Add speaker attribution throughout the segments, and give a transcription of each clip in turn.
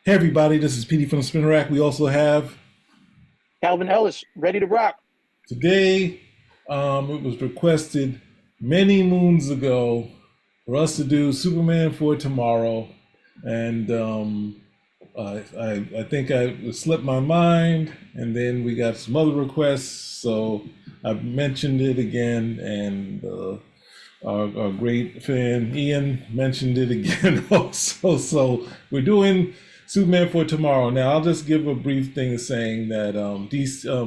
Speaker 1: Hey everybody, this is PD from the Spinner Rack. We also have
Speaker 2: Calvin Ellis, ready to rock.
Speaker 1: today. It was requested many moons ago for us to do Superman for tomorrow, and I think I slipped my mind, and then we got some other requests, so I mentioned it again, and our great fan Ian mentioned it again also. So we're doing Superman for tomorrow. Now I'll just give a brief thing saying that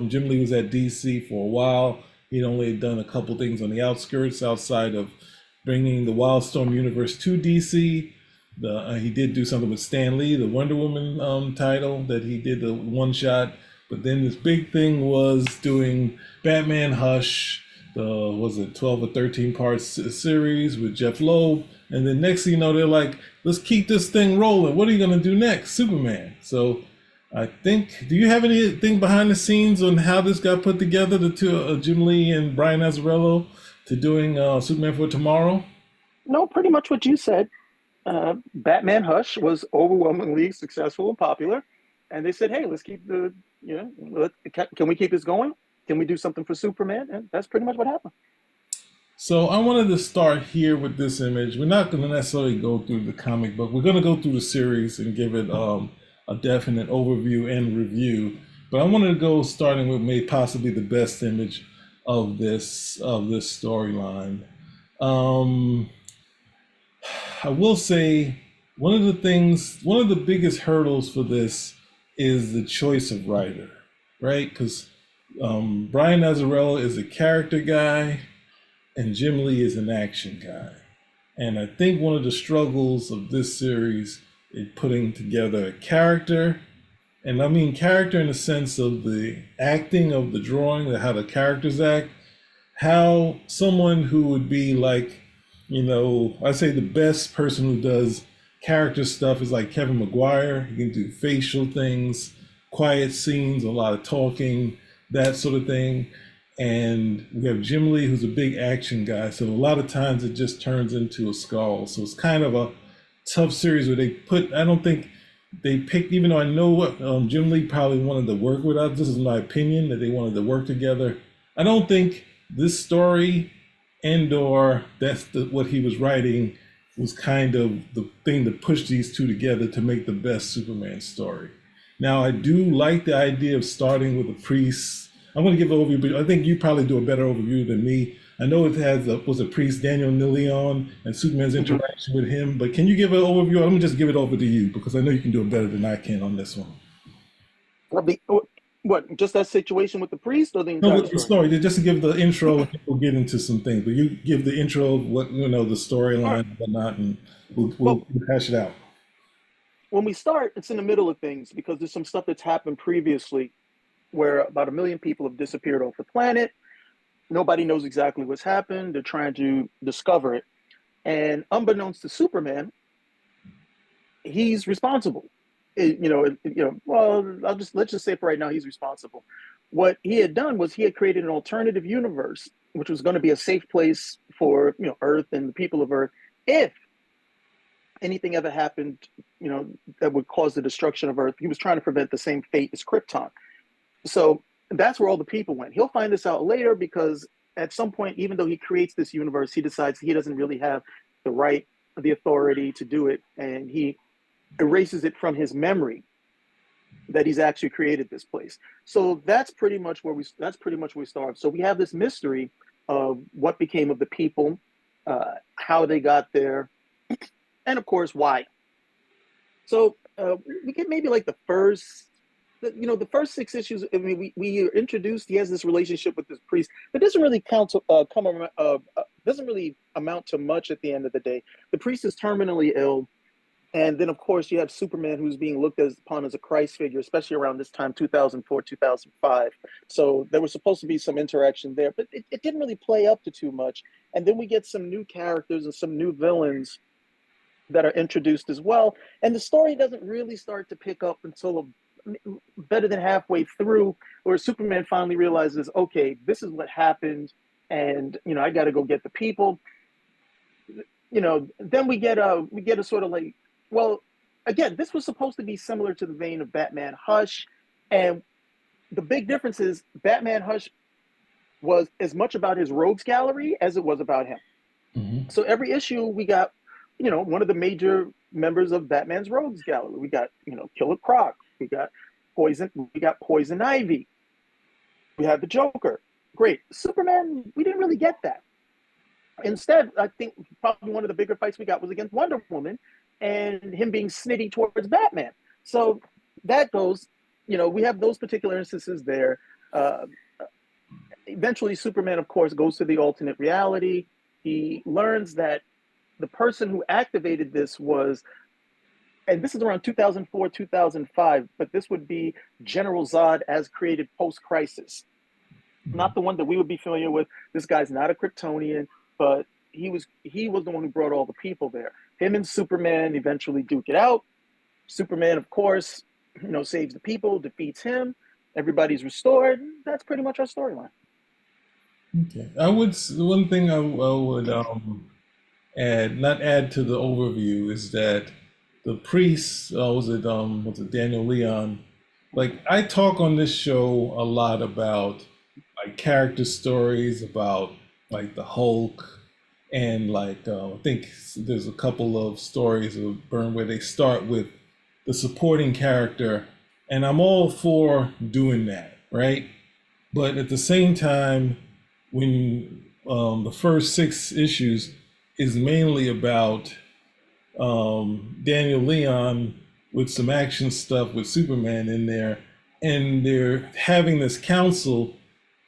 Speaker 1: Jim Lee was at DC for a while. He'd only done a couple things on the outskirts outside of bringing the Wildstorm universe to DC. He did do something with Stan Lee, the Wonder Woman title that he did the one shot. But then this big thing was doing Batman Hush, the was it 12 or 13 parts series with Jeff Loeb, and then next thing you know they're like, let's keep this thing rolling. What are you gonna do next? Superman. So I think, do you have anything behind the scenes on how this got put together, the two Jim Lee and Brian Azzarello, to doing Superman for tomorrow?
Speaker 2: No, pretty much what you said. Batman Hush was overwhelmingly successful and popular, and they said, "Hey, let's keep the can we keep this going? Can we do something for Superman?" And that's pretty much what happened.
Speaker 1: So I wanted to start here with this image. We're not going to necessarily go through the comic book. We're going to go through the series and give it a definite overview and review. But I wanted to go starting with maybe possibly the best image of this storyline. Um, I will say one of the biggest hurdles for this is the choice of writer, right? Because Brian Azzarello is a character guy and Jim Lee is an action guy. And I think one of the struggles of this series is putting together a character, and I mean character in the sense of the acting of the drawing, how the characters act, how someone who would be like, I say the best person who does character stuff is like Kevin McGuire. He can do facial things, quiet scenes, a lot of talking, that sort of thing. And we have Jim Lee, who's a big action guy. So a lot of times it just turns into a skull. So it's kind of a tough series where I don't think they picked, even though I know what Jim Lee probably wanted to work with us. This is my opinion that they wanted to work together. I don't think this story and or what he was writing was kind of the thing to push these two together to make the best Superman story. Now, I do like the idea of starting with a priest. I'm going to give an overview, but I think you probably do a better overview than me. I know it was a priest, Daniel Nilion, and Superman's
Speaker 2: Mhm.
Speaker 1: interaction with him, but can you give an overview? Let me just give it over to you because I know you can do it better than I can on this one.
Speaker 2: What? Just that situation with the priest, or the
Speaker 1: No,
Speaker 2: entire
Speaker 1: with the
Speaker 2: story?
Speaker 1: story, just to give the intro, and we'll get into some things. But you give the intro of what, the
Speaker 2: All right.
Speaker 1: storyline and whatnot, and we'll
Speaker 2: Well,
Speaker 1: hash it out.
Speaker 2: when we start, it's in the middle of things because there's some stuff that's happened previously where about 1 million people have disappeared off the planet. Nobody knows exactly what's happened. They're trying to discover it. And unbeknownst to Superman, he's responsible. Well, let's just say for right now, he's responsible. What he had done was he had created an alternative universe, which was going to be a safe place for Earth and the people of Earth if anything ever happened, that would cause the destruction of Earth. He was trying to prevent the same fate as Krypton. So that's where all the people went. He'll find this out later because at some point, even though he creates this universe, he decides he doesn't really have the right, the authority to do it, and he erases it from his memory that he's actually created this place. So that's pretty much where we start. So we have this mystery of what became of the people, how they got there, and of course why. So we get maybe like the first 6 issues. I mean, we are introduced. He has this relationship with this priest, but doesn't really doesn't really amount to much at the end of the day. The priest is terminally ill, and then of course you have Superman, who's being looked upon as a Christ figure, especially around this time, 2004, 2005. So there was supposed to be some interaction there, but it didn't really play up to too much. And then we get some new characters and some new villains that are introduced as well. And the story doesn't really start to pick up until better than halfway through, where Superman finally realizes, okay, this is what happened, and I got to go get the people. Then we get a sort of like, well, again, this was supposed to be similar to the vein of Batman Hush, and the big difference is Batman Hush was as much about his rogues gallery as it was about him.
Speaker 1: Hmm.
Speaker 2: So every issue we got, one of the major members of Batman's rogues gallery. We got, Killer Croc. We got Poison Ivy. We have the Joker. Great. Superman, we didn't really get that. Instead, I think probably one of the bigger fights we got was against Wonder Woman and him being snitty towards Batman. So that goes, we have those particular instances there. Uh, Eventually, Superman, of course, goes to the alternate reality. He learns that the person who activated this was, and this is around 2004, 2005, but this would be General Zod as created post crisis. Not the one that we would be familiar with. This guy's not a Kryptonian, but he was the one who brought all the people there. Him and Superman eventually duke it out. Superman, of course, saves the people, defeats him. Everybody's restored. That's pretty much our storyline.
Speaker 1: Okay. One thing I would not add to the overview is that the priest, was it Daniel Leon? Like I talk on this show a lot about like character stories about like the Hulk and like I think there's a couple of stories of Burn where they start with the supporting character, and I'm all for doing that, right? But at the same time, when the first six issues is mainly about Daniel Leon with some action stuff with Superman in there, and they're having this council,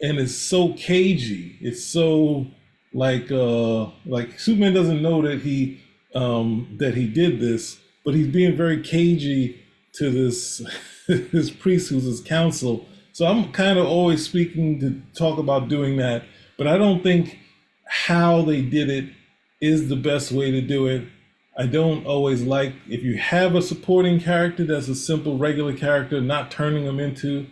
Speaker 1: and it's so cagey. It's so like Superman doesn't know that he did this, but he's being very cagey to this this priest who's his counsel. So I'm kind of always speaking to talk about doing that, but I don't think how they did it is the best way to do it. I don't always like if you have a supporting character that's a simple regular character, not turning them into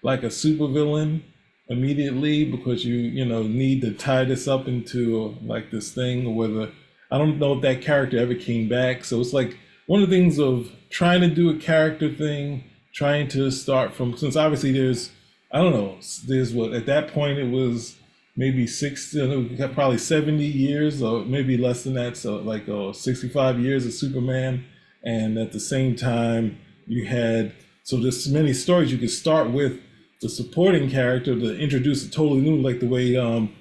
Speaker 1: like a supervillain immediately because you need to tie this up into like this thing or whether I don't know if that character ever came back. So it's like one of the things of trying to do a character thing, trying to start from since obviously there's I don't know, there's what at that point it was maybe 60, probably 70 years or maybe less than that. So like 65 years of Superman. And at the same time, you had, so there's many stories you could start with the supporting character to introduce a totally new, like the way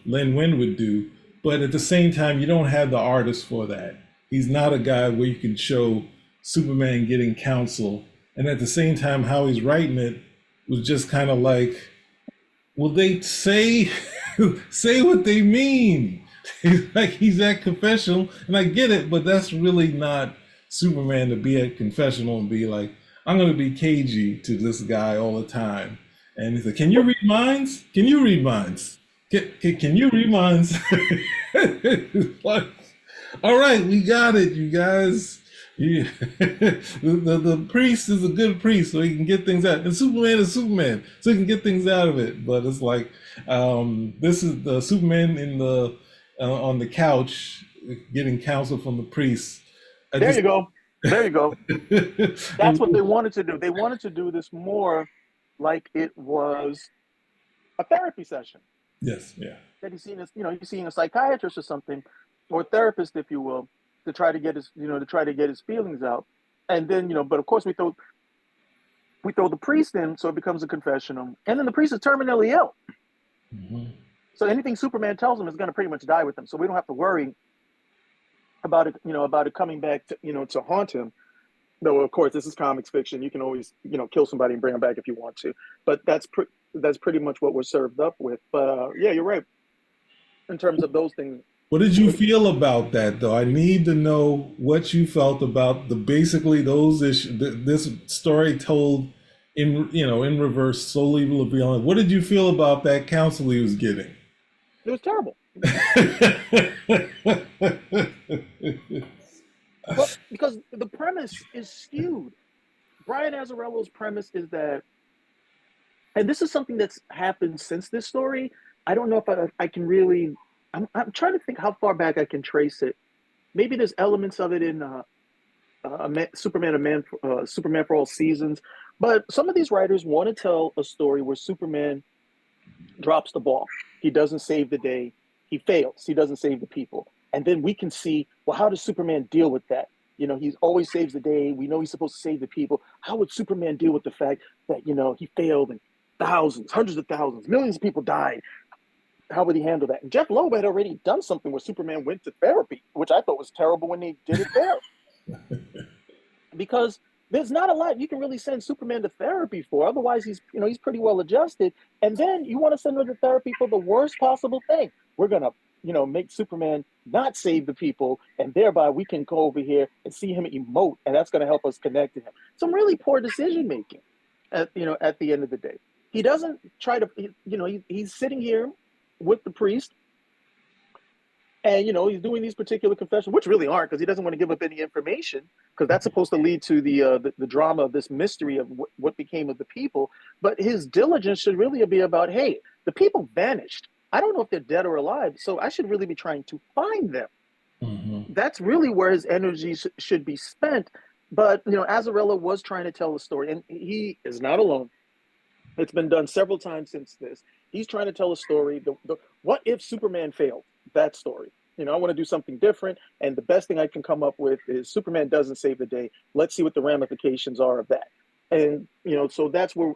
Speaker 1: Len Wein would do. But at the same time, you don't have the artist for that. He's not a guy where you can show Superman getting counsel. And at the same time, how he's writing it was just kind of like, will they say say what they mean? Like he's at confessional, and I get it, but that's really not Superman to be at confessional and be like, I'm going to be cagey to this guy all the time. And he's like, can you read minds? Can you read minds? Can you read minds? Like, all right, we got it, you guys. Yeah. The priest is a good priest, so he can get things out. And Superman is Superman, so he can get things out of it. But it's like this is the Superman in the on the couch getting counsel from the priest.
Speaker 2: There you go. There you go. That's what they wanted to do. They wanted to do this more like it was a therapy session.
Speaker 1: Yes, yeah.
Speaker 2: That he's seeing a psychiatrist or something, or a therapist, if you will, to try to get his feelings out. And then, but of course we throw the priest in, so it becomes a confessional. And then the priest is terminally ill.
Speaker 1: Mm-hmm.
Speaker 2: So anything Superman tells him is going to pretty much die with him. So we don't have to worry about it coming back to haunt him. Though of course this is comics fiction. You can always kill somebody and bring them back if you want to. But that's pretty much what we're served up with. But yeah, you're right in terms of those things.
Speaker 1: What did you feel about that, though? I need to know what you felt about basically those issues. This story told in reverse, solely beyond. What did you feel about that counsel he was getting?
Speaker 2: It was terrible. Well, because the premise is skewed. Brian Azzarello's premise is that, and this is something that's happened since this story. I don't know if I can really. I'm trying to think how far back I can trace it. Maybe there's elements of it in Superman, Superman for all seasons. But some of these writers want to tell a story where Superman drops the ball. He doesn't save the day. He fails. He doesn't save the people. And then we can see, well, how does Superman deal with that? You know, he always saves the day. We know he's supposed to save the people. How would Superman deal with the fact that, you know, he failed and thousands, hundreds of thousands, millions of people died? How would he handle that? And Jeff Loeb had already done something where Superman went to therapy, which I thought was terrible when they did it there. Because there's not a lot you can really send Superman to therapy for. Otherwise, he's pretty well adjusted. And then you want to send him to therapy for the worst possible thing. We're gonna, make Superman not save the people, and thereby we can go over here and see him emote, and that's gonna help us connect to him. Some really poor decision making at the end of the day. He doesn't try to, he's sitting here with the priest, and he's doing these particular confessions, which really aren't, because he doesn't want to give up any information, because that's supposed to lead to the drama of this mystery of what became of the people. But his diligence should really be about, hey, the people vanished. I don't know if they're dead or alive, so I should really be trying to find them.
Speaker 1: Mm-hmm.
Speaker 2: That's really where his energy should be spent. But Azzarello was trying to tell a story, and he is not alone. It's been done several times since this. He's trying to tell a story. The what if Superman failed? That story. I want to do something different, and the best thing I can come up with is Superman doesn't save the day. Let's see what the ramifications are of that. And so that's where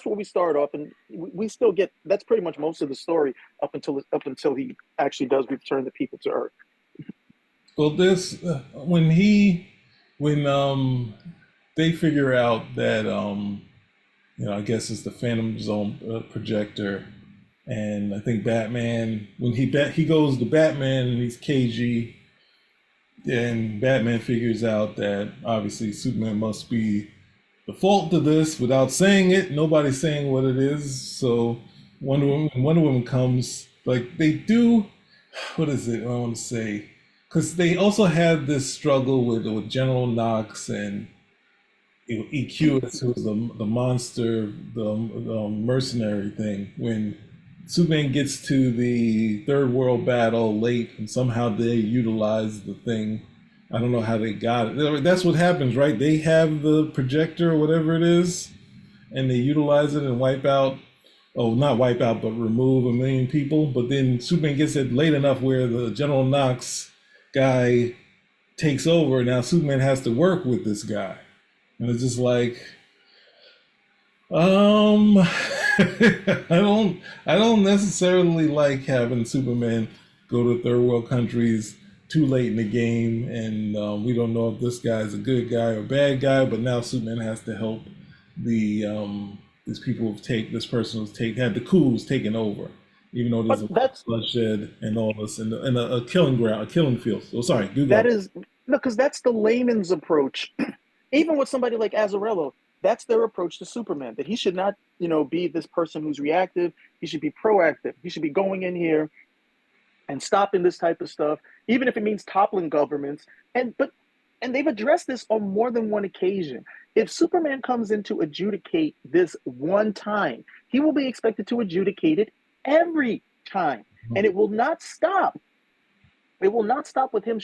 Speaker 2: we start off, and we still get, that's pretty much most of the story up until he actually does return the people to Earth.
Speaker 1: Well, this when they figure out that I guess it's the Phantom Zone projector, and I think Batman, when he goes to Batman and he's KG, and Batman figures out that obviously Superman must be the fault to this without saying it. Nobody's saying what it is. So Wonder Woman comes, like they do. What is it? I want to say, because they also have this struggle with General Knox and EQ, who's the monster, the mercenary thing. When Superman gets to the third world battle late, and somehow they utilize the thing. I don't know how they got it. That's what happens, right? They have the projector or whatever it is, and they utilize it and wipe out, oh, not wipe out, but remove a million people. But then Superman gets it late enough where the General Knox guy takes over. Now Superman has to work with this guy. And it's just like, I don't necessarily like having Superman go to third world countries too late in the game, and we don't know if this guy is a good guy or a bad guy. But now Superman has to help these people this person had the coup was taken over, even though there's
Speaker 2: But
Speaker 1: a lot of bloodshed and all this, and a killing ground, a killing field. So sorry, do
Speaker 2: that
Speaker 1: go.
Speaker 2: is no, because that's the layman's approach. Even with somebody like Azzarello, that's their approach to Superman. That he should not, be this person who's reactive. He should be proactive. He should be going in here and stopping this type of stuff, even if it means toppling governments. And they've addressed this on more than one occasion. If Superman comes in to adjudicate this one time, he will be expected to adjudicate it every time, and it will not stop. It will not stop with him,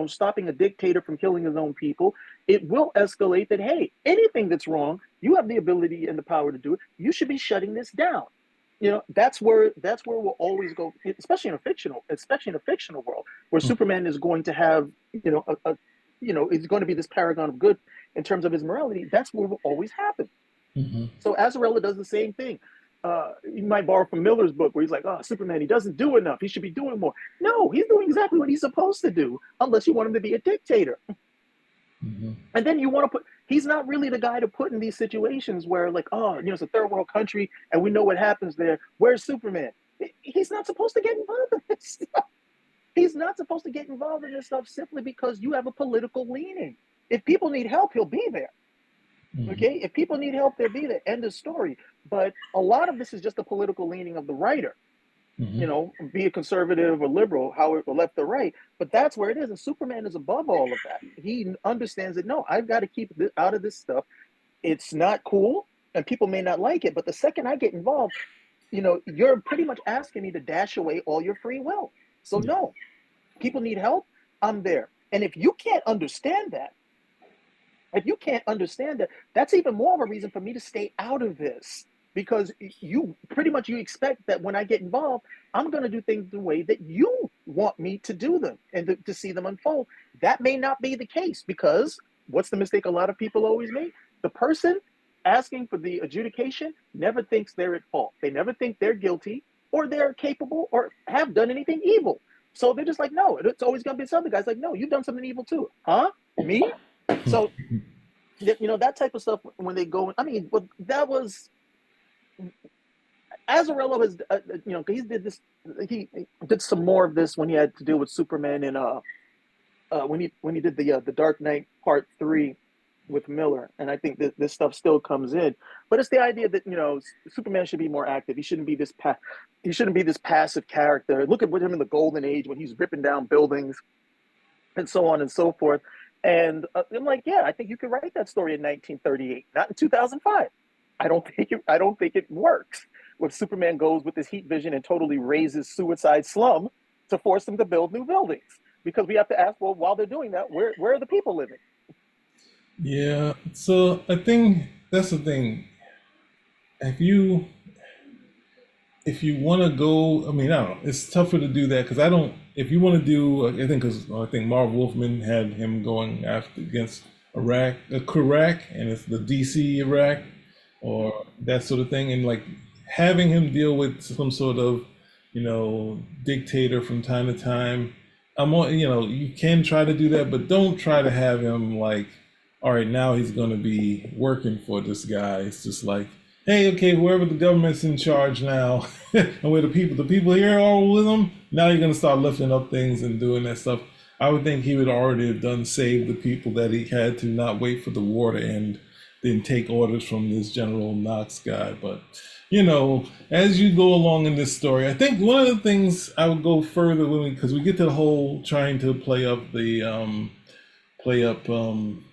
Speaker 2: stopping a dictator from killing his own people. It will escalate that, hey, anything that's wrong, you have the ability and the power to do it. You should be shutting this down. That's where we'll always go, especially in a fictional world where Superman is going to have, is going to be this paragon of good in terms of his morality. That's where it will always happen.
Speaker 1: Mm-hmm.
Speaker 2: So Azzarello does the same thing. You might borrow from Miller's book where he's like, oh, Superman, he doesn't do enough. He should be doing more. No, he's doing exactly what he's supposed to do, unless you want him to be a dictator.
Speaker 1: Mm-hmm.
Speaker 2: And then you want to he's not really the guy to put in these situations where, like, oh, it's a third world country and we know what happens there. Where's Superman? He's not supposed to get involved in this stuff. He's not supposed to get involved in this stuff simply because you have a political leaning. If people need help, he'll be there. Okay, if people need help, they'll be there. End of story. But a lot of this is just the political leaning of the writer. Be it conservative or liberal, or left or right. But that's where it is. And Superman is above all of that. He understands that, no, I've got to keep out of this stuff. It's not cool, and people may not like it. But the second I get involved, you're pretty much asking me to dash away all your free will. So no, people need help. I'm there. And if you can't understand that, If you can't understand that, that's even more of a reason for me to stay out of this, because you pretty much you expect that when I get involved, I'm going to do things the way that you want me to do them and to see them unfold. That may not be the case, because what's the mistake a lot of people always make? The person asking for the adjudication never thinks they're at fault. They never think they're guilty or they're capable or have done anything evil. So they're just like, no, it's always going to be this other guy's like, no, you've done something evil too. Huh? Me? So, that type of stuff when they go, I mean, but that was, Azzarello has, he did this, he did some more of this when he had to deal with Superman and, when he did the Dark Knight Part 3 with Miller, and I think that this stuff still comes in. But it's the idea that Superman should be more active. He shouldn't be this passive character. Look at with him in the Golden Age when he's ripping down buildings and so on and so forth. And I'm like, yeah, I think you could write that story in 1938, not in 2005. I don't think it works. When Superman goes with his heat vision and totally raises Suicide Slum to force them to build new buildings, because we have to ask, well, while they're doing that, where are the people living?
Speaker 1: Yeah, so I think that's the thing. If you if you want to go, I mean, I don't know, it's tougher to do that because I don't. If you want to do, I think Marv Wolfman had him going after against Iraq, and it's the DC Iraq or that sort of thing, and like having him deal with some sort of, dictator from time to time. You can try to do that, but don't try to have him like, all right, now he's going to be working for this guy. It's just like, hey, okay, whoever the government's in charge now, and where the people here are with him, now you're going to start lifting up things and doing that stuff. I would think he would already have done save the people that he had to, not wait for the war to end, then take orders from this General Knox guy. But, as you go along in this story, I think one of the things I would go further with, because we get to the whole trying to play up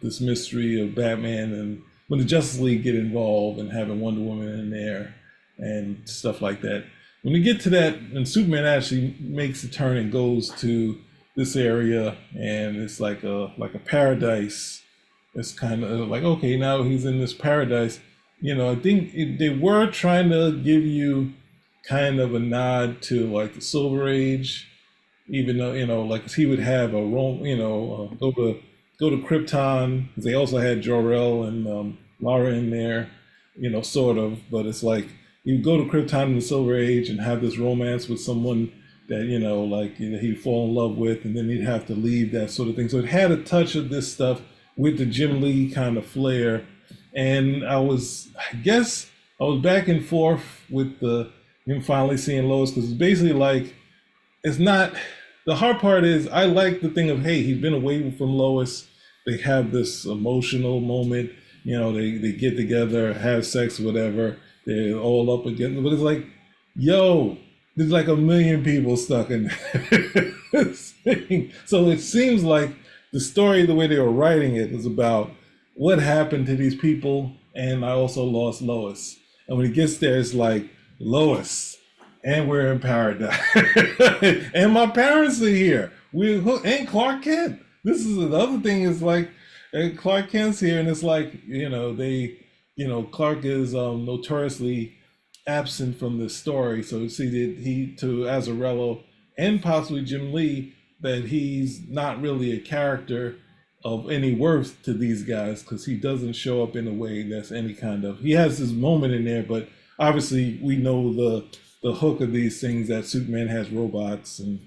Speaker 1: this mystery of Batman, and when the Justice League get involved and having Wonder Woman in there and stuff like that. When you get to that, and Superman actually makes a turn and goes to this area, and it's like a paradise. It's kind of like, okay, now he's in this paradise. I think they were trying to give you kind of a nod to like the Silver Age, even though like he would have a Rome, go to Krypton, because they also had Jor-El and Lara in there, sort of. But it's like you go to Krypton in the Silver Age and have this romance with someone that he'd fall in love with, and then he'd have to leave, that sort of thing. So it had a touch of this stuff with the Jim Lee kind of flair. And I guess I was back and forth with him finally seeing Lois, because it's basically like, it's not. The hard part is I like the thing of, hey, he's been away from Lois. They have this emotional moment. They get together, have sex, whatever. They're all up again. But it's like, yo, there's like a million people stuck in this thing. So it seems like the story, the way they were writing it, was about what happened to these people. And I also lost Lois. And when he gets there, it's like, Lois, and we're in paradise. And my parents are here. And Clark Kent. This is the other thing, is like, and Clark Kent's here, and it's like, Clark is notoriously absent from this story. So you see that to Azzarello and possibly Jim Lee, that he's not really a character of any worth to these guys, because he doesn't show up in a way that's any kind of, he has this moment in there, but obviously we know the hook of these things, that Superman has robots, and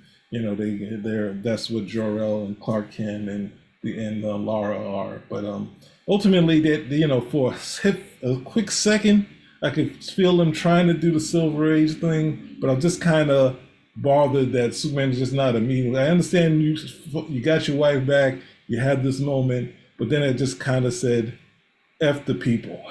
Speaker 1: that's what Jor-El and Clark Kent and Lara are. But ultimately, that for a quick second, I could feel them trying to do the Silver Age thing, but I'm just kind of bothered that Superman is just not immediate. I understand you got your wife back, you had this moment, but then it just kind of said, F the people.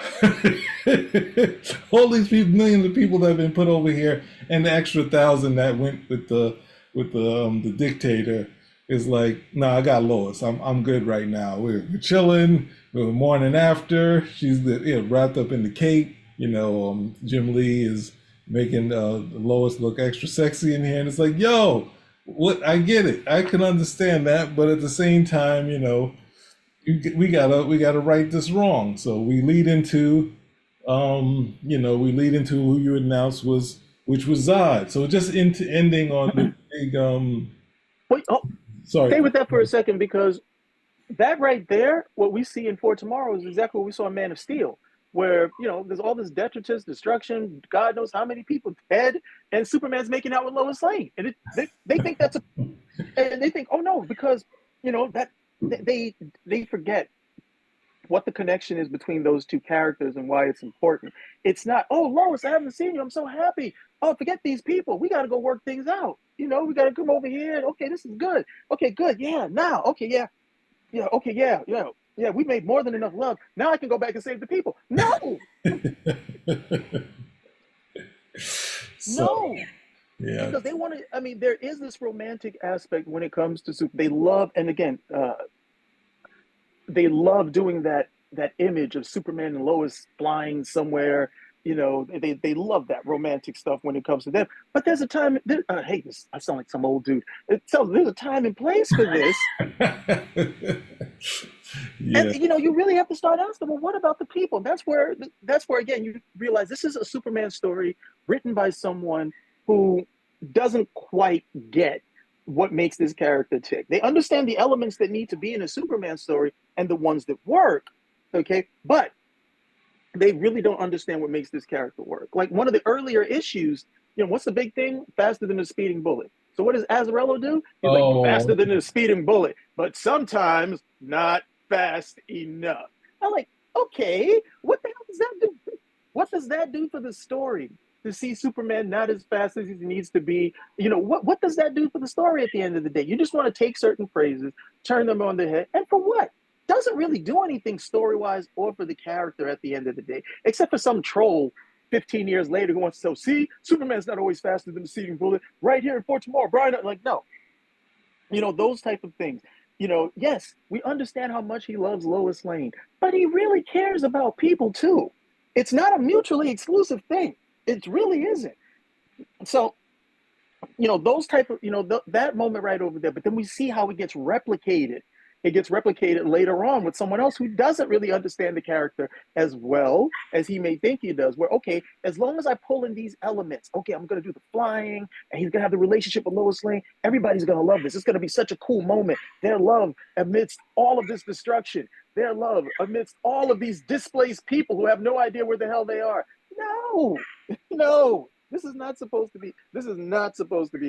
Speaker 1: All these people, millions of people that have been put over here, and the extra 1,000 that went with the dictator, is like, nah, I got Lois. I'm good right now. We're chilling. We're morning after. She's wrapped up in the cape. Jim Lee is making Lois look extra sexy in here, and it's like, yo, what? I get it. I can understand that, but at the same time, we gotta right this wrong. So we lead into, we lead into who you announced was, which was Zod. So just into ending on the big,
Speaker 2: Wait, oh,
Speaker 1: sorry.
Speaker 2: stay with that for a second because that right there, what we see in For Tomorrow is exactly what we saw in Man of Steel, where there's all this detritus, destruction, God knows how many people dead, and Superman's making out with Lois Lane, and they think that's a, and they think, oh no, because that they forget what the connection is between those two characters and why it's important. It's not, oh Lois, I haven't seen you, I'm so happy. Oh, forget these people. We got to go work things out. We got to come over here. Okay, this is good. Okay, good. Yeah, now. Okay, yeah, yeah, okay, yeah, yeah, yeah, we made more than enough love. Now I can go back and save the people. No,
Speaker 1: So
Speaker 2: no,
Speaker 1: yeah.
Speaker 2: because they want to. I mean, there is this romantic aspect when it comes to soup. They love, and again, they love doing that image of Superman and Lois flying somewhere. They love that romantic stuff when it comes to them. But there's a time. I hate this. I sound like some old dude. So there's a time and place for this. And
Speaker 1: Yeah.
Speaker 2: you really have to start asking, well, what about the people? That's where again you realize this is a Superman story written by someone who doesn't quite get what makes this character tick. They understand the elements that need to be in a Superman story and the ones that work, okay, but they really don't understand what makes this character work. Like one of the earlier issues, what's the big thing? Faster than a speeding bullet. So what does Azzarello do? He's like
Speaker 1: Oh,
Speaker 2: faster than a speeding bullet, but sometimes not fast enough. I'm like, okay, what the hell does that do? What does that do for the story? To see Superman not as fast as he needs to be, what does that do for the story at the end of the day? You just want to take certain phrases, turn them on their head, and for what? Doesn't really do anything story wise or for the character at the end of the day, except for some troll 15 years later who wants to say, see, Superman's not always faster than the seating bullet. Right here in For Tomorrow, Brian, like, no, those type of things. Yes, we understand how much he loves Lois Lane, but he really cares about people too. It's not a mutually exclusive thing. It really isn't. So, those type of, that moment right over there, but then we see how it gets replicated. It gets replicated later on with someone else who doesn't really understand the character as well as he may think he does. Where, okay, as long as I pull in these elements, okay, I'm going to do the flying and he's going to have the relationship with Lois Lane. Everybody's going to love this. It's going to be such a cool moment. Their love amidst all of this destruction, their love amidst all of these displaced people who have no idea where the hell they are. No, no, this is not supposed to be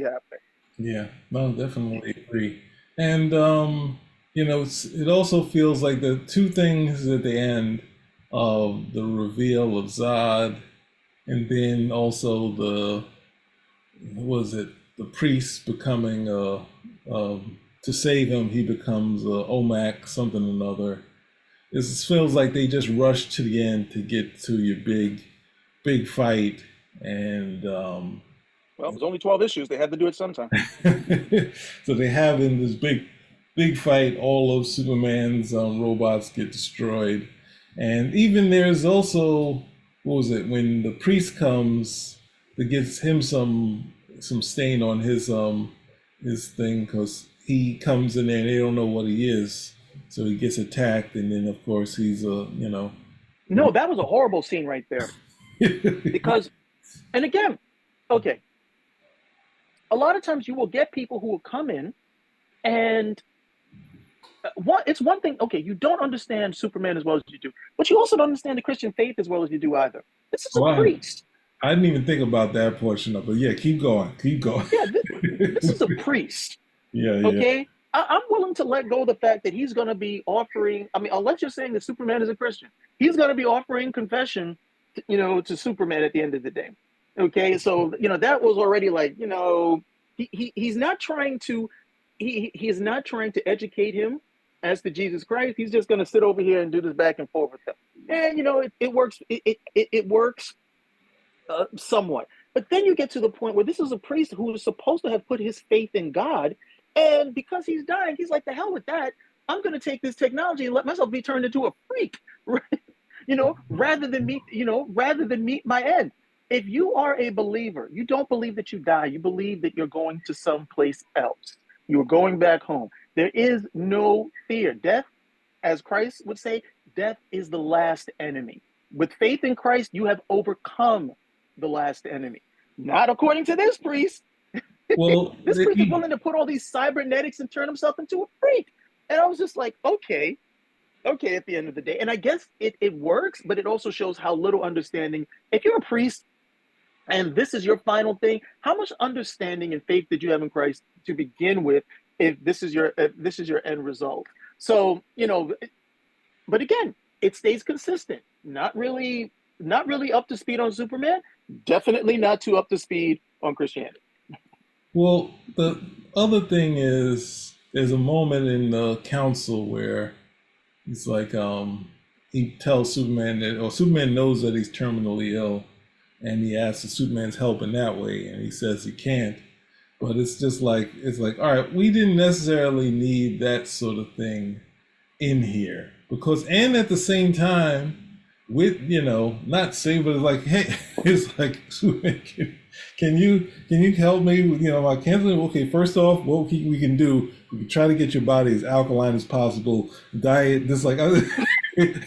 Speaker 2: happening.
Speaker 1: yeah. No, definitely agree. And it also feels like the two things at the end of the reveal of Zod, and then also the what was it, the priest becoming to save him, he becomes Omak something or another. It feels like they just rushed to the end to get to your big fight, and
Speaker 2: Well, it was only 12 issues. They had to do it sometime.
Speaker 1: so they have in this big fight, all of Superman's robots get destroyed, and even there's also, what was it, when the priest comes that gets him some stain on his thing, because he comes in there and they don't know what he is, so he gets attacked, and then of course he's
Speaker 2: No, that was a horrible scene right there. Because, and again, okay, a lot of times you will get people who will come in and it's one thing, okay, you don't understand Superman as well as you do, but you also don't understand the Christian faith as well as you do either. This is a
Speaker 1: Wow.
Speaker 2: priest.
Speaker 1: I didn't even think about that portion of it. Yeah, keep going.
Speaker 2: Yeah, this is a priest.
Speaker 1: Yeah, yeah.
Speaker 2: Okay, I'm willing to let go of the fact that he's going to be offering. I mean, unless you're saying that Superman is a Christian, he's going to be offering confession, to Superman at the end of the day. Okay, so that was already like he's not trying to he is not trying to educate him as to Jesus Christ. He's just going to sit over here and do this back and forth with him, and it works. It works somewhat. But then you get to the point where this is a priest who is supposed to have put his faith in God, and because he's dying, he's like, the hell with that. I'm going to take this technology and let myself be turned into a freak, right? Rather than meet my end. If you are a believer, you don't believe that you die. You believe that you're going to someplace else. You're going back home. There is no fear. Death as Christ would say, death is the last enemy. With faith in Christ, you have overcome the last enemy. Not according to this priest.
Speaker 1: Well,
Speaker 2: This priest is willing to put all these cybernetics and turn himself into a freak. And I was just like, okay, at the end of the day. And I guess it works, but it also shows how little understanding. If you're a priest and this is your final thing, how much understanding and faith did you have in Christ to begin with if this is your end result? So, but again, it stays consistent. Not really up to speed on Superman, definitely not too up to speed on Christianity.
Speaker 1: Well, the other thing is there's a moment in the council where he's like, he tells Superman that, or Superman knows that he's terminally ill, and he asks if Superman's help in that way, and he says he can't. But it's like, all right, we didn't necessarily need that sort of thing in here because, and at the same time, with not saying, but it's like, hey, it's like, Superman, can you help me with my canceling? Okay, first off, what we can do, we can try to get your body as alkaline as possible. Diet, just like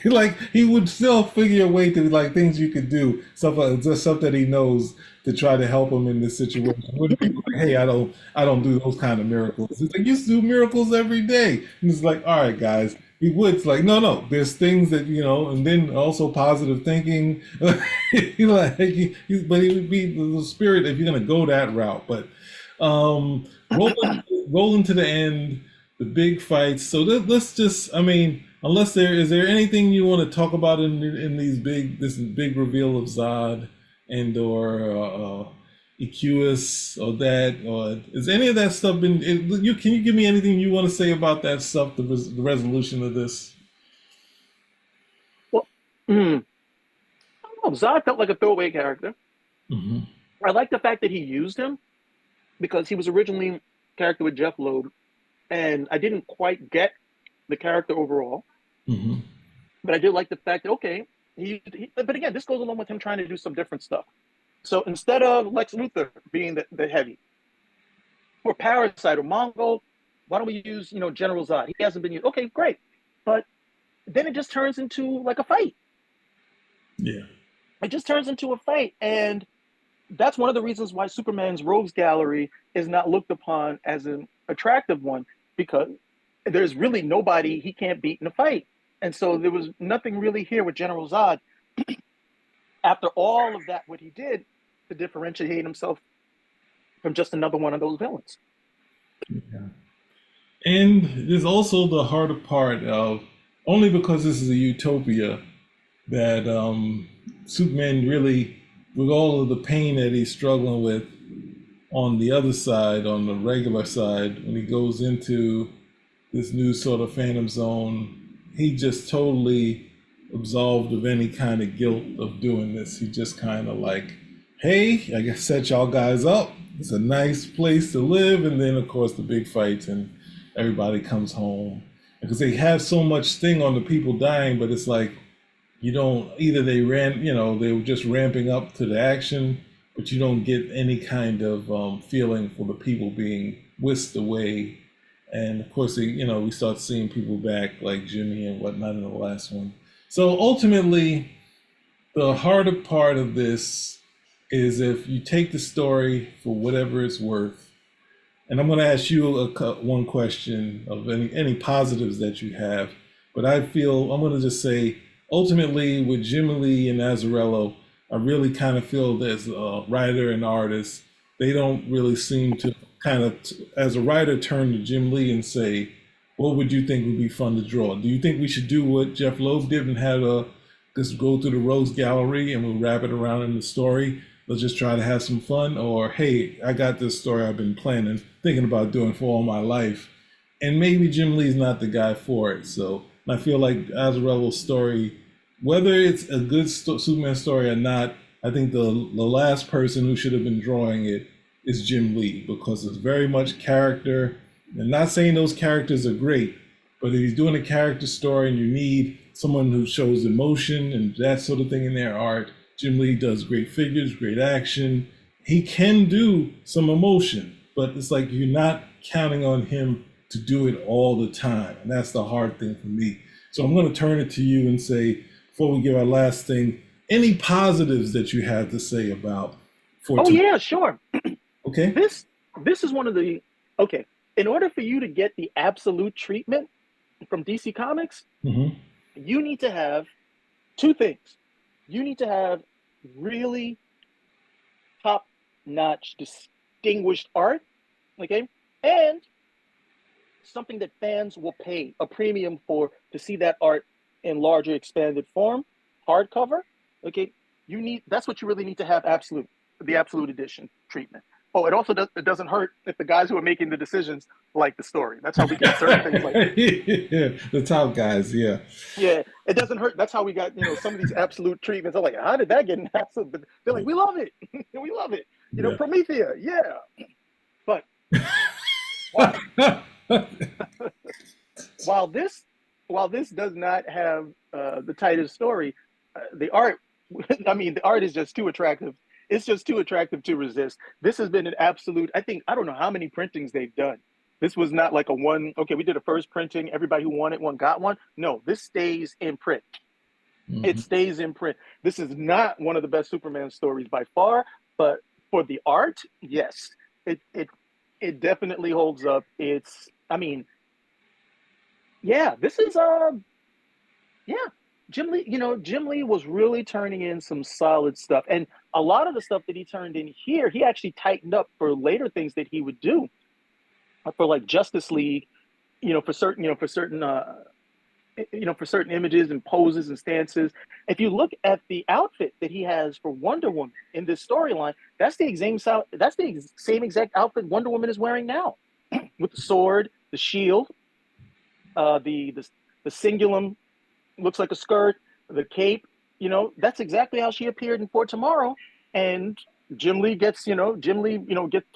Speaker 1: like he would still figure a way to like things you could do, stuff like just stuff that he knows to try to help him in this situation. When people are like, hey, I don't do those kind of miracles. It's like you do miracles every day, and it's like, all right, guys. He would. It's like, no. There's things that and then also positive thinking. But he would be the spirit if you're gonna go that route. But rolling to the end, the big fights. So let's just, unless there anything you want to talk about in this big reveal of Zod and or EQS or that, or is any of that stuff been? Can you give me anything you want to say about that stuff? The resolution of this.
Speaker 2: Well, I don't know. Zod felt like a throwaway character.
Speaker 1: Mm-hmm.
Speaker 2: I like the fact that he used him because he was originally a character with Jeff Loeb, and I didn't quite get the character overall.
Speaker 1: Mm-hmm.
Speaker 2: But I did like the fact that but again, this goes along with him trying to do some different stuff. So instead of Lex Luthor being the heavy, or Parasite or Mongol, why don't we use General Zod? He hasn't been used. Okay, great, but then it just turns into like a fight.
Speaker 1: Yeah,
Speaker 2: it just turns into a fight, and that's one of the reasons why Superman's rogues gallery is not looked upon as an attractive one, because there's really nobody he can't beat in a fight, and so there was nothing really here with General Zod. After all of that, what he did to differentiate himself from just another one of those villains.
Speaker 1: Yeah. And there's also the harder part of, only because this is a utopia, that Superman really, with all of the pain that he's struggling with on the other side, on the regular side, when he goes into this new sort of phantom zone, he just totally absolved of any kind of guilt of doing this. He just kind of like, hey, I guess set y'all guys up. It's a nice place to live. And then of course the big fights and everybody comes home. Because they have so much thing on the people dying, but it's like, either they they were just ramping up to the action, but you don't get any kind of feeling for the people being whisked away. And of course, we start seeing people back like Jimmy and whatnot in the last one. So ultimately, the harder part of this is if you take the story for whatever it's worth, and I'm going to ask you one question of any positives that you have, but I'm going to just say, ultimately, with Jim Lee and Azzarello, I really kind of feel that as a writer and artist, they don't really seem to as a writer, turn to Jim Lee and say, what would you think would be fun to draw? Do you think we should do what Jeff Loeb did and have just go through the Rose Gallery and we'll wrap it around in the story? Let's just try to have some fun. Or, hey, I got this story I've been planning, thinking about doing for all my life. And maybe Jim Lee's not the guy for it. So I feel like Azzarello's story, whether it's a good Superman story or not, I think the last person who should have been drawing it is Jim Lee, because it's very much character. And not saying those characters are great, but if he's doing a character story and you need someone who shows emotion and that sort of thing in their art, Jim Lee does great figures, great action. He can do some emotion, but it's like you're not counting on him to do it all the time. And that's the hard thing for me. So I'm going to turn it to you and say, before we give our last thing, any positives that you have to say about for
Speaker 2: Oh
Speaker 1: tomorrow?
Speaker 2: yeah, sure.
Speaker 1: Okay.
Speaker 2: This this is one of the okay. In order for you to get the absolute treatment from DC Comics,
Speaker 1: Hmm.
Speaker 2: you need to have two things. You need to have really top notch, distinguished art, okay, and something that fans will pay a premium for to see that art in larger, expanded form, hardcover. Okay, you need that's what you really need to have the absolute edition treatment. Oh, it doesn't hurt if the guys who are making the decisions like the story. That's how we get certain things like
Speaker 1: Yeah, the top guys, yeah.
Speaker 2: yeah, it doesn't hurt. That's how we got, some of these absolute treatments. I'm like, how did that get an absolute? But they're like, we love it. We love it.
Speaker 1: Yeah.
Speaker 2: Promethea, yeah. But while while this while this does not have the tightest story, the art, I mean, the art is just too attractive. It's just too attractive to resist. This has been an absolute. I don't know how many printings they've done. This was not like a one. Okay, we did a first printing. Everybody who wanted one got one. No, this stays in print. It
Speaker 1: Mhm.
Speaker 2: stays in print. This is not one of the best Superman stories by far, but for the art, yes, it definitely holds up. I mean, yeah, this is yeah. Jim Lee, Jim Lee was really turning in some solid stuff. And a lot of the stuff that he turned in here, he actually tightened up for later things that he would do for like Justice League, for certain images and poses and stances. If you look at the outfit that he has for Wonder Woman in this storyline, that's the same exact outfit Wonder Woman is wearing now, with the sword, the shield, the cingulum looks like a skirt, the cape. That's exactly how she appeared in For Tomorrow. And Jim Lee, gets to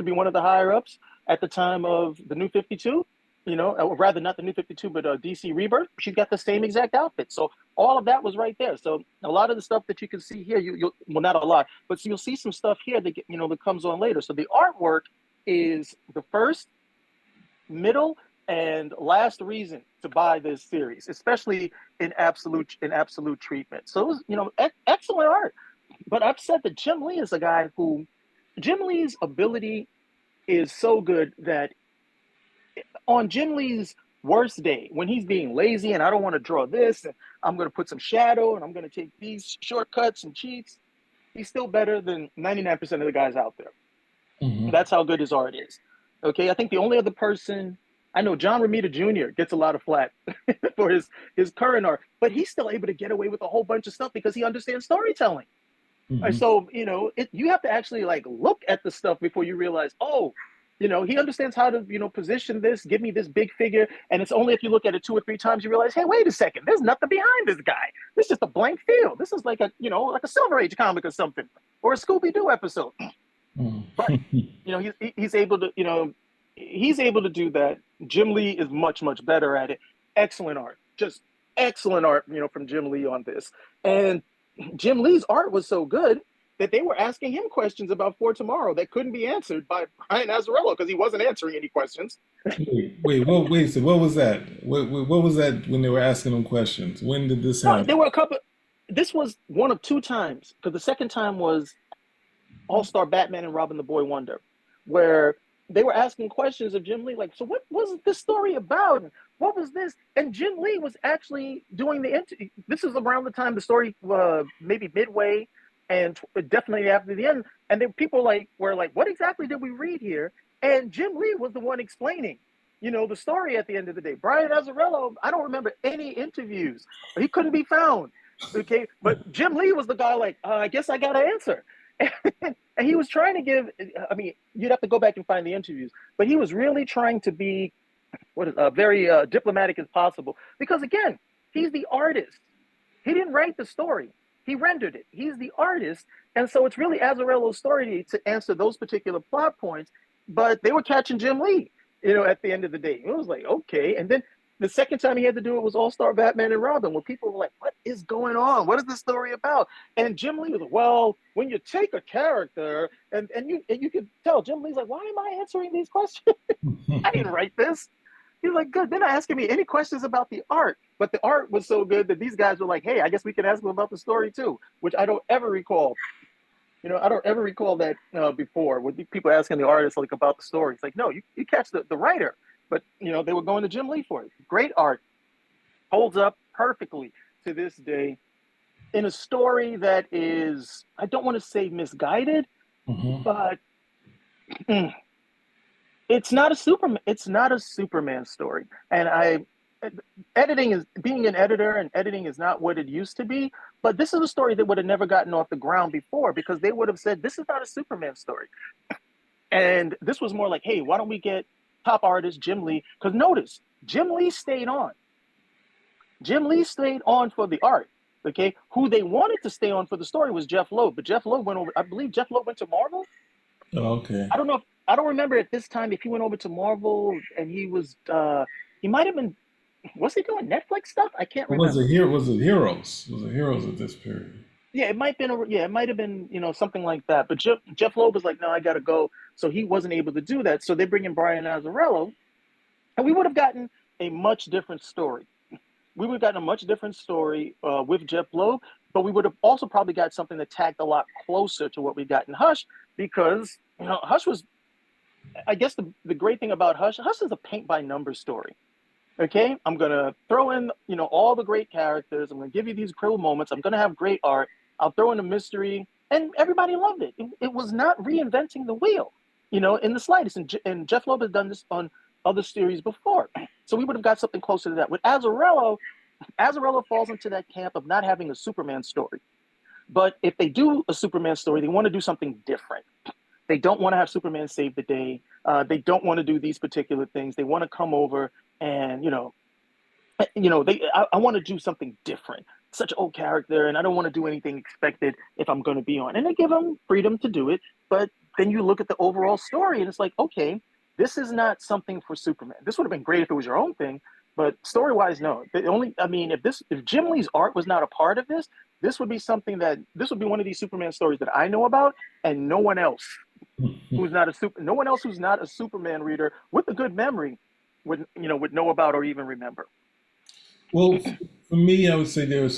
Speaker 2: be one of the higher ups at the time of the New 52. Or rather not the New 52, but DC Rebirth. She's got the same exact outfit. So all of that was right there. So a lot of the stuff that you can see here, well, not a lot, but you'll see some stuff here that comes on later. So the artwork is the first, middle, and last reason to buy this series, especially in absolute treatment. So it was, excellent art. But I've said that Jim Lee's ability is so good that on Jim Lee's worst day, when he's being lazy and I don't want to draw this, and I'm going to put some shadow and I'm going to take these shortcuts and cheats, he's still better than 99% of the guys out there.
Speaker 1: Mhm.
Speaker 2: That's how good his art is. Okay, I think the only other person I know, John Romita Jr. gets a lot of flack for his current art, but he's still able to get away with a whole bunch of stuff because he understands storytelling.
Speaker 1: Mhm.
Speaker 2: So you have to actually like look at the stuff before you realize, oh, he understands how to position this, give me this big figure, and it's only if you look at it two or three times you realize, hey, wait a second, there's nothing behind this guy. This is just a blank field. This is like a Silver Age comic or something, or a Scooby Doo episode. But
Speaker 1: Mhm.
Speaker 2: he's able to he's able to do that. Jim Lee is much better at it. Excellent art, just excellent art. From Jim Lee on this, and Jim Lee's art was so good that they were asking him questions about For Tomorrow that couldn't be answered by Brian Azzarello because he wasn't answering any questions.
Speaker 1: Wait. So what was that? What was that when they were asking them questions? When did this
Speaker 2: No, there
Speaker 1: happen?
Speaker 2: were a couple. This was one of two times because the second time was All Star Batman and Robin the Boy Wonder, where they were asking questions of Jim Lee, like, so what was this story about? And what was this? And Jim Lee was actually doing the interview. This is around the time the story, maybe midway, and definitely after the end. And then people were like, what exactly did we read here? And Jim Lee was the one explaining, the story at the end of the day. Brian Azzarello, I don't remember any interviews. He couldn't be found. Okay, but Jim Lee was the guy like, I guess I got to answer. And he was trying to give, I mean, you'd have to go back and find the interviews, but he was really trying to be very diplomatic as possible because, again, he's the artist. He didn't write the story, he rendered it. He's the artist. And so it's really Azzarello's story to answer those particular plot points. But they were catching Jim Lee, at the end of the day. It was like, okay. And then the second time he had to do it was All Star Batman and Robin, where people were like, what is going on? What is this story about? And Jim Lee was like, well, when you take a character, and you can tell Jim Lee's like, why am I answering these questions? I didn't write this. He's like, good. They're not asking me any questions about the art. but the art was so good that these guys were like, hey, I guess we can ask them about the story too, which I don't ever recall. I don't ever recall that before with people asking the artist like about the story. It's like, no, you catch the writer, but they were going to Jim Lee for it. Great art, holds up perfectly to this day in a story that is, I don't want to say misguided,
Speaker 1: Hmm.
Speaker 2: but mm, it's not a Superman story. And editing is being an editor, and editing is not what it used to be. But this is a story that would have never gotten off the ground before because they would have said this is not a Superman story. And this was more like, hey, why don't we get top artist Jim Lee? Because notice, Jim Lee stayed on. Jim Lee stayed on for the art. Okay, who they wanted to stay on for the story was Jeff Loeb, but Jeff Loeb went over. I believe Jeff Loeb went to Marvel.
Speaker 1: Okay.
Speaker 2: I don't know. I don't remember at this time if he went over to Marvel and he was. He might have been. Was he doing Netflix stuff? I can't
Speaker 1: Was it
Speaker 2: remember.
Speaker 1: here? Was it Heroes? Was it Heroes at this period?
Speaker 2: Yeah, it might have been. Yeah, it might have been. Something like that. But Jeff Loeb was like, no, I gotta go. So he wasn't able to do that. So they bring in Brian Azzarello, and we would have gotten a much different story. We would have gotten a much different story with Jeff Loeb, but we would have also probably got something that tacked a lot closer to what we got in Hush, because Hush was, I guess the great thing about Hush is a paint by numbers story. Okay, I'm gonna throw in all the great characters. I'm gonna give you these cool moments. I'm gonna have great art. I'll throw in a mystery, and everybody loved it. It was not reinventing the wheel, in the slightest. And Jeff Loeb has done this on other series before, so we would have got something closer to that. With Azzarello, Azzarello falls into that camp of not having a Superman story. But if they do a Superman story, they want to do something different. They don't want to have Superman save the day. They don't want to do these particular things. They want to come over and I want to do something different. Such an old character, and I don't want to do anything expected if I'm going to be on. And they give them freedom to do it, but then you look at the overall story, and it's like, okay, this is not something for Superman. This would have been great if it was your own thing, but story wise, no. I mean, if Jim Lee's art was not a part of this, this would be one of these Superman stories that I know about, and no one else who's not a Superman reader with a good memory would know about or even remember.
Speaker 1: Well, for me, I would say there were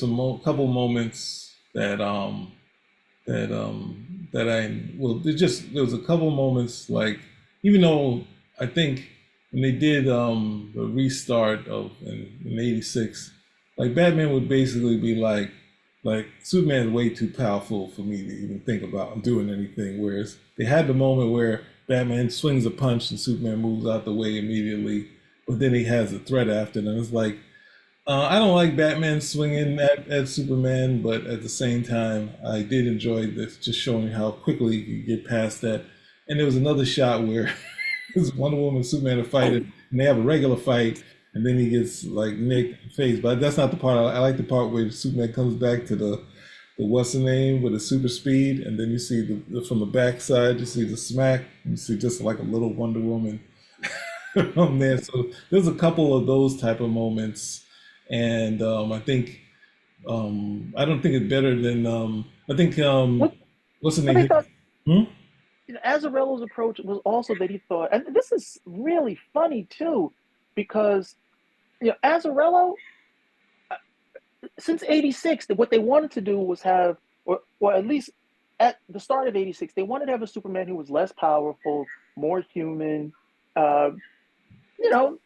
Speaker 1: couple moments that I well, there was a couple moments like, even though I think when they did the restart in '86, like Batman would basically be like Superman's way too powerful for me to even think about doing anything. Whereas they had the moment where Batman swings a punch and Superman moves out the way immediately, but then he has a threat after, and it's like, I don't like Batman swinging at Superman, but at the same time, I did enjoy this, just showing how quickly you could get past that. And there was another shot where it's Wonder Woman and Superman are fighting, and they have a regular fight, and then he gets like nicked in the face. But that's not the part. I like the part where Superman comes back to the what's the name with the super speed, and then you see from the backside, you see the smack, you see just like a little Wonder Woman on there. So there's a couple of those type of moments, and I think I don't think it's better than I think
Speaker 2: What
Speaker 1: what's the
Speaker 2: what I
Speaker 1: name?
Speaker 2: thought,
Speaker 1: Hmm?
Speaker 2: Azzarello's approach was also that he thought, and this is really funny too, because Azzarello, since '86, what they wanted to do was have, or at least at the start of '86, they wanted to have a Superman who was less powerful, more human. Uh, you know,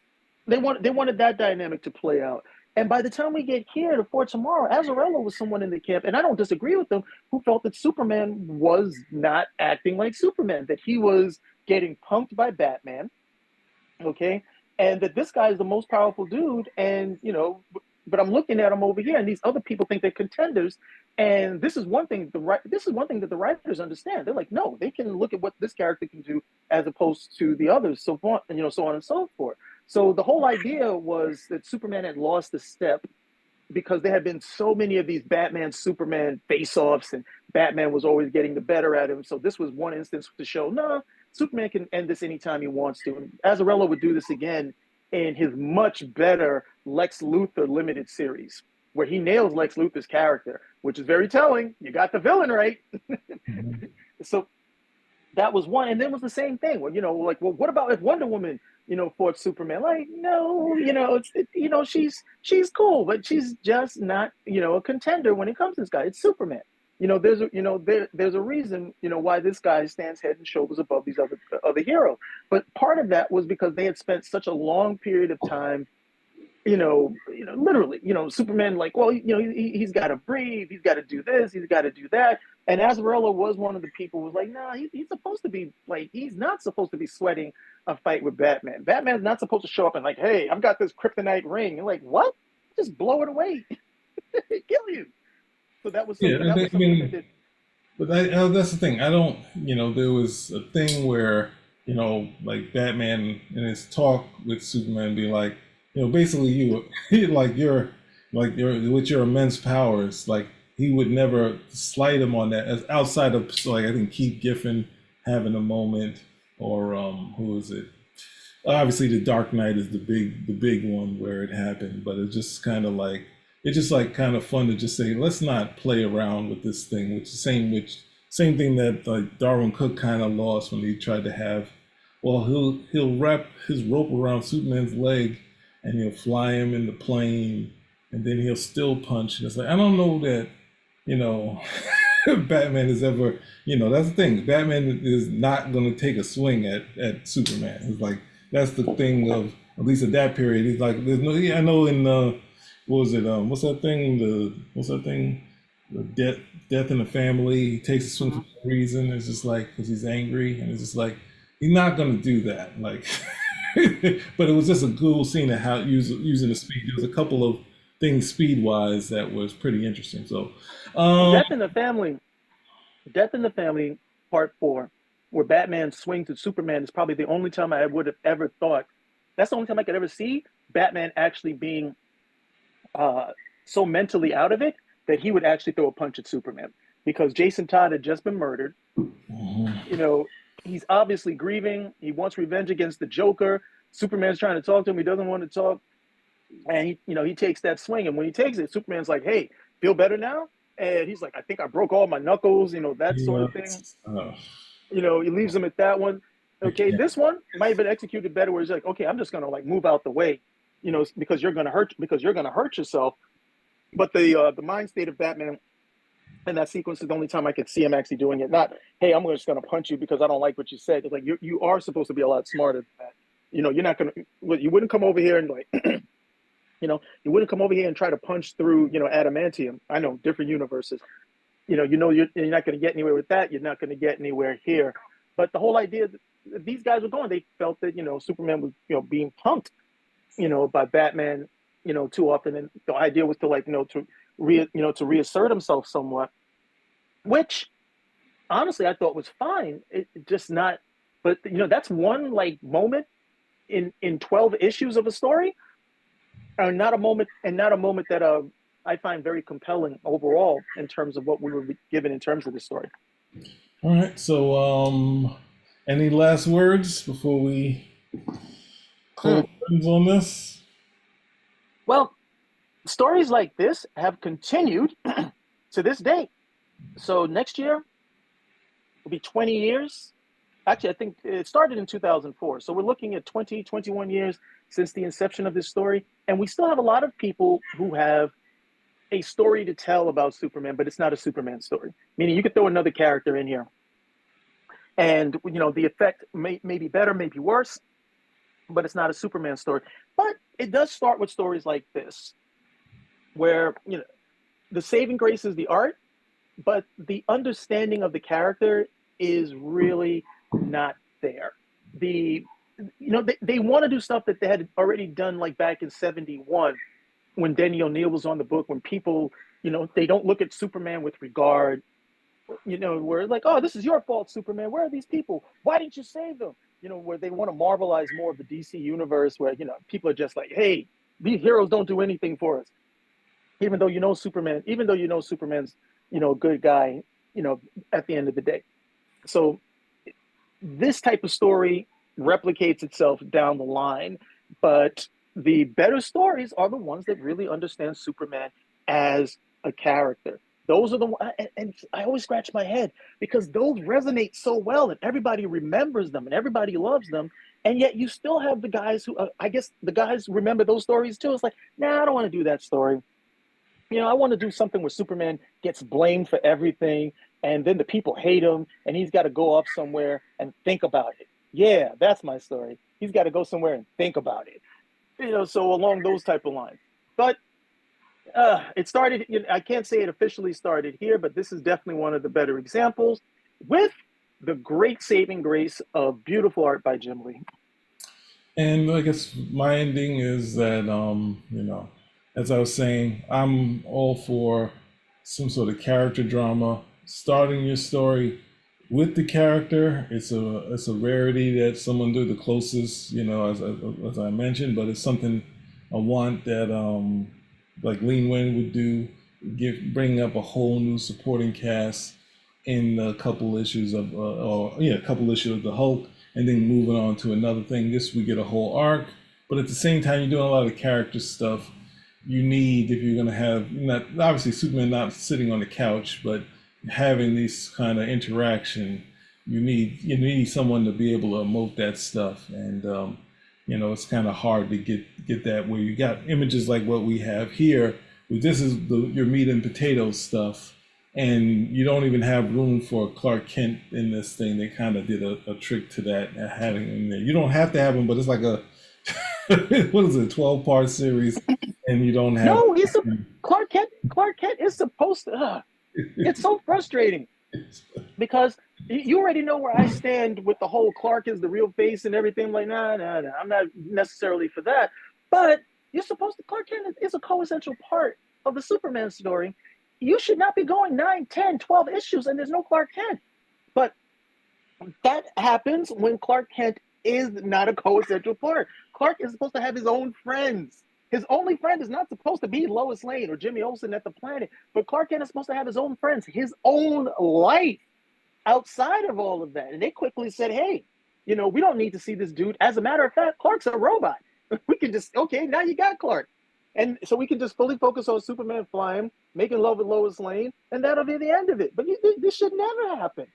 Speaker 2: they wanted that dynamic to play out. And by the time we get here to For Tomorrow, Azzarello was someone in the camp, and I don't disagree with them, who felt that Superman was not acting like Superman, that he was getting punked by Batman, okay, and that this guy is the most powerful dude, and but I'm looking at him over here, and these other people think they're contenders, and this is one thing that the writers understand. They're like, no, they can look at what this character can do as opposed to the others, so on, so on and so forth. So the whole idea was that Superman had lost a step because there had been so many of these Batman Superman face-offs, and Batman was always getting the better at him. So this was one instance to show, no, Superman can end this anytime he wants to. And Azzarello would do this again in his much better Lex Luthor limited series, where he nails Lex Luthor's character, which is very telling. You got the villain right. So that was one. And then it was the same thing where, like, well, what about if Wonder Woman, fought Superman? Like, no, she's cool, but she's just not, a contender when it comes to this guy. It's Superman. There's a reason, why this guy stands head and shoulders above these other heroes. But part of that was because they had spent such a long period of time, literally, Superman, like, well, he's got to breathe, he's got to do this, he's got to do that. And Azzarello was one of the people who was like, nah, he's supposed to be like, he's not supposed to be sweating a fight with Batman. Batman's not supposed to show up and like, hey, I've got this kryptonite ring. You're like, what? Just blow it away, kill you. So that was
Speaker 1: Yeah,
Speaker 2: something. That was
Speaker 1: I
Speaker 2: something that
Speaker 1: mean,
Speaker 2: did.
Speaker 1: but that's the thing. I don't, there was a thing where, like Batman in his talk with Superman be like, basically you, like your with your immense powers, like he would never slight him on that. As outside of like I think Keith Giffen having a moment, or who is it? Obviously the Dark Knight is the big one where it happened, but it's just kind of like it's just like kind of fun to just say let's not play around with this thing, which same thing that like Darwin Cook kind of lost when he tried to have, well, he'll wrap his rope around Superman's leg and he'll fly him in the plane and then he'll still punch. And it's like I don't know that you know Batman is ever, that's the thing. Batman is not going to take a swing at Superman. It's like that's the thing of at least at that period. He's like, there's no. Yeah, I know in what was it? What's that thing? The death in the family. He takes a swing for
Speaker 2: Mhm.
Speaker 1: no reason. It's just like because he's angry, and it's just like he's not going to do that. Like, but it was just a cool scene of how using the speed. There was a couple of things speed wise that was pretty interesting. So, um,
Speaker 2: Death in the Family. Death in the Family, Part Four, where Batman swings at Superman, is probably the only time I would have ever thought. That's the only time I could ever see Batman actually being uh, so mentally out of it that he would actually throw a punch at Superman because Jason Todd had just been murdered. You know, he's obviously grieving. He wants revenge against the Joker. Superman's trying to talk to him. He doesn't want to talk, and he takes that swing. And when he takes it, Superman's like, "Hey, feel better now?" And he's like, "I think I broke all my knuckles." That sort
Speaker 1: yeah,
Speaker 2: of thing.
Speaker 1: uh,
Speaker 2: He leaves him at that one.
Speaker 1: I
Speaker 2: Okay,
Speaker 1: can't.
Speaker 2: this one might have been executed better, where he's like, "Okay, I'm just gonna like move out the way," because you're gonna hurt yourself. But the mind state of Batman in that sequence is the only time I could see him actually doing it. Not, hey, I'm just going to punch you because I don't like what you said. It's like you are supposed to be a lot smarter than that. You're not going to. You wouldn't come over here and like, you wouldn't come over here and try to punch through, adamantium. I know different universes. You're not going to get anywhere with that. You're not going to get anywhere here. But the whole idea that these guys were going, they felt that Superman was being punked by Batman too often, and the idea was to like to reassert himself somewhat, which honestly I thought was fine. It just not, but that's one like moment in 12 issues of a story, or not a moment that I find very compelling overall in terms of what we were given in terms of the story.
Speaker 1: All right. So, any last words before we close
Speaker 2: Hmm.
Speaker 1: curtains on this?
Speaker 2: Well, stories like this have continued to this day. So next year will be 20 years. Actually, I think it started in 2004. So we're looking at 20, 21 years since the inception of this story. And we still have a lot of people who have a story to tell about Superman, but it's not a Superman story. Meaning you could throw another character in here and, the effect may be better, may be worse, but it's not a Superman story. But it does start with stories like this, where, the saving grace is the art, but the understanding of the character is really not there. The they want to do stuff that they had already done like back in 71 when Denny O'Neil was on the book, when people, they don't look at Superman with regard, where like, oh, this is your fault, Superman. Where are these people? Why didn't you save them? Where they want to marvelize more of the DC universe, where, people are just like, hey, these heroes don't do anything for us. Even though Superman's, a good guy, at the end of the day. So this type of story replicates itself down the line, but the better stories are the ones that really understand Superman as a character. Those are the and I always scratch my head because those resonate so well and everybody remembers them and everybody loves them. And yet you still have the guys who, I guess the guys remember those stories too. It's like, nah, I don't want to do that story. I want to do something where Superman gets blamed for everything and then the people hate him and he's got to go off somewhere and think about it. Yeah, that's my story. He's got to go somewhere and think about it. So along those type of lines. But it started, I can't say it officially started here, but this is definitely one of the better examples with the great saving grace of beautiful art by Jim Lee.
Speaker 1: And I guess my ending is that, as I was saying, I'm all for some sort of character drama. Starting your story with the character, it's a rarity that someone do the closest, as I mentioned, but it's something I want that like Lean Wen would do, bring up a whole new supporting cast in a couple issues of, a couple issues of the Hulk, and then moving on to another thing. This we get a whole arc, but at the same time, you're doing a lot of character stuff. You need, if you're going to have, not obviously Superman not sitting on the couch, but having this kind of interaction, you need someone to be able to emote that stuff, and it's kind of hard to get that where you got images like what we have here. This is your meat and potatoes stuff, and you don't even have room for Clark Kent in this thing. They kind of did a trick to that, having him in there. You don't have to have him, but it's like a what is it, 12-part series, and you don't have.
Speaker 2: No, Clark Kent. Clark Kent is supposed to. It's so frustrating because you already know where I stand with the whole Clark is the real face and everything. Like, nah, I'm not necessarily for that. But you're supposed to. Clark Kent is a co-essential part of the Superman story. You should not be going 9, 10, 12 issues and there's no Clark Kent. But that happens when Clark Kent is not a co-essential part. Clark is supposed to have his own friends. His only friend is not supposed to be Lois Lane or Jimmy Olsen at the Planet, but Clark Kent is supposed to have his own friends, his own life outside of all of that. And they quickly said, hey, we don't need to see this dude. As a matter of fact, Clark's a robot. We can just, okay, now you got Clark. And so we can just fully focus on Superman flying, making love with Lois Lane, and that'll be the end of it. But this should never happen.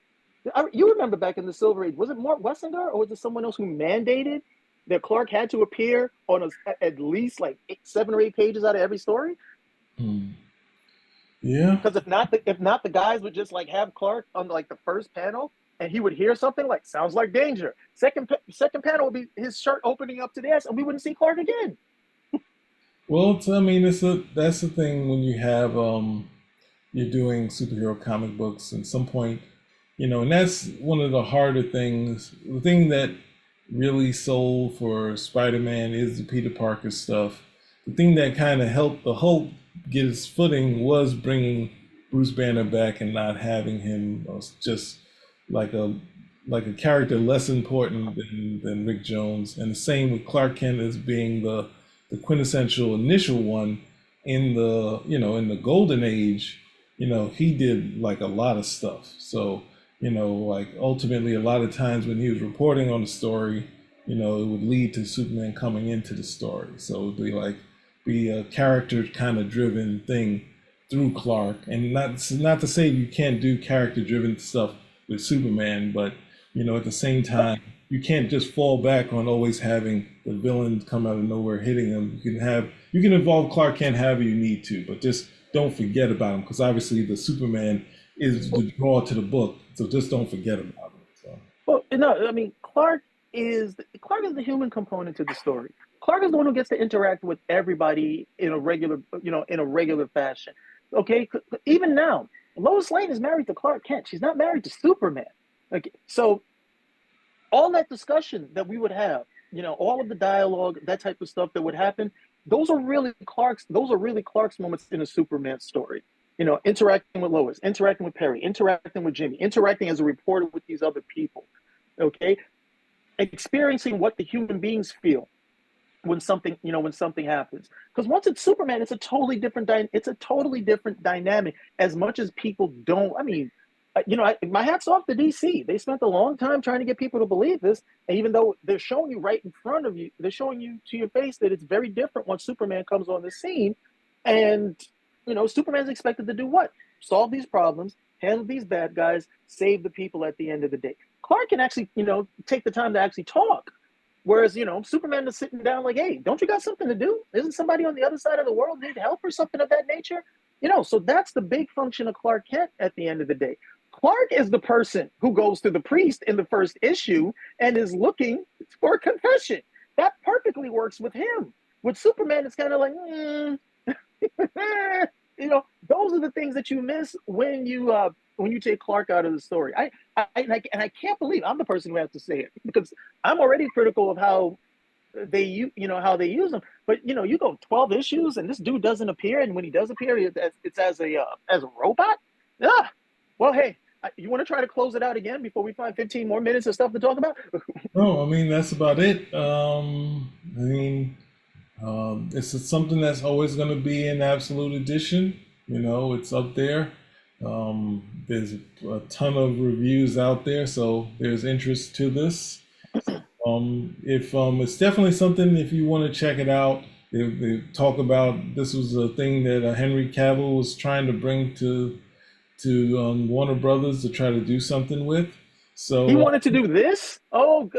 Speaker 2: You remember back in the Silver Age, was it Mark Wessinger or was it someone else who mandated that Clark had to appear on at least like 7 or 8 pages out of every story?
Speaker 1: Yeah.
Speaker 2: Because if not, the guys would just like have Clark on like the first panel, and he would hear something like "sounds like danger." Second panel would be his shirt opening up to the ass, and we wouldn't see Clark again.
Speaker 1: Well, I mean, that's the thing when you have you're doing superhero comic books. At some point, and that's one of the harder things. The thing that really sold for Spider-Man is the Peter Parker stuff. The thing that kind of helped the Hulk get his footing was bringing Bruce Banner back and not having him just like a character less important than Rick Jones. And the same with Clark Kent as being the quintessential initial one in the golden age. He did like a lot of stuff. So like ultimately a lot of times when he was reporting on the story, it would lead to Superman coming into the story. So it would be a character kind of driven thing through Clark. And not to say you can't do character driven stuff with Superman, but at the same time, you can't just fall back on always having the villain come out of nowhere hitting him. You can involve Clark Kent however you need to, but just don't forget about him, because obviously the Superman is the draw to the book, so just don't forget about him. So.
Speaker 2: Well, no, I mean Clark is the human component to the story. Clark is the one who gets to interact with everybody in a regular fashion. Okay, even now, Lois Lane is married to Clark Kent. She's not married to Superman. Okay, so all that discussion that we would have, all of the dialogue, that type of stuff that would happen, those are really Clark's moments in a Superman story. Interacting with Lois, interacting with Perry, interacting with Jimmy, interacting as a reporter with these other people. Okay, experiencing what the human beings feel when something happens. Because once it's Superman, it's a totally different dynamic. As much as people don't, I mean, my hat's off to DC. They spent a long time trying to get people to believe this, and even though they're showing you right in front of you, they're showing you to your face that it's very different once Superman comes on the scene, and Superman's expected to do what? solve these problems, handle these bad guys, save the people at the end of the day. Clark can actually, take the time to actually talk. Whereas, Superman is sitting down like, hey, don't you got something to do? Isn't somebody on the other side of the world need help or something of that nature? So that's the big function of Clark Kent at the end of the day. Clark is the person who goes to the priest in the first issue and is looking for confession. That perfectly works with him. With Superman, it's kind of like, those are the things that you miss when you take Clark out of the story. And I can't believe I'm the person who has to say it, because I'm already critical of how they use them. But you go 12 issues and this dude doesn't appear, and when he does appear, it's as a robot. Ah, well, hey, you want to try to close it out again before we find 15 more minutes of stuff to talk about?
Speaker 1: No, I mean that's about it. It's something that's always going to be an absolute edition. It's up there. There's a ton of reviews out there, so there's interest to this. If It's definitely something if you want to check it out. They talk about this was a thing that Henry Cavill was trying to bring to Warner Brothers to try to do something with.
Speaker 2: He
Speaker 1: So,
Speaker 2: wanted to do this. Oh,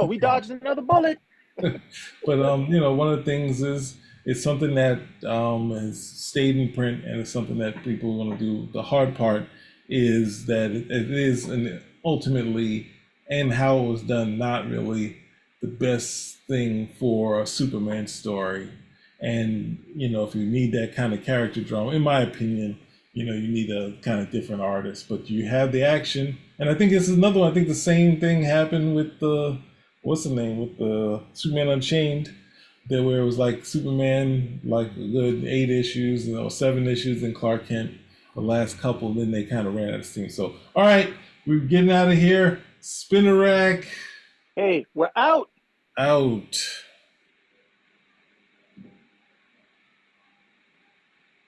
Speaker 2: we dodged another bullet.
Speaker 1: but one of the things is it's something that has stayed in print, and it's something that people want to do. The hard part is that it is, and ultimately, and how it was done, not really the best thing for a Superman story. And if you need that kind of character drama, in my opinion, you need a kind of different artist. But you have the action, and I think this is another one. I think the same thing happened with the what's the name with the Superman Unchained, that where it was like Superman like a good 8 issues, 7 issues, and Clark Kent the last couple. Then they kind of ran out of steam. So all right, we're getting out of here. Spinner rack
Speaker 2: Hey, we're out.
Speaker 1: out.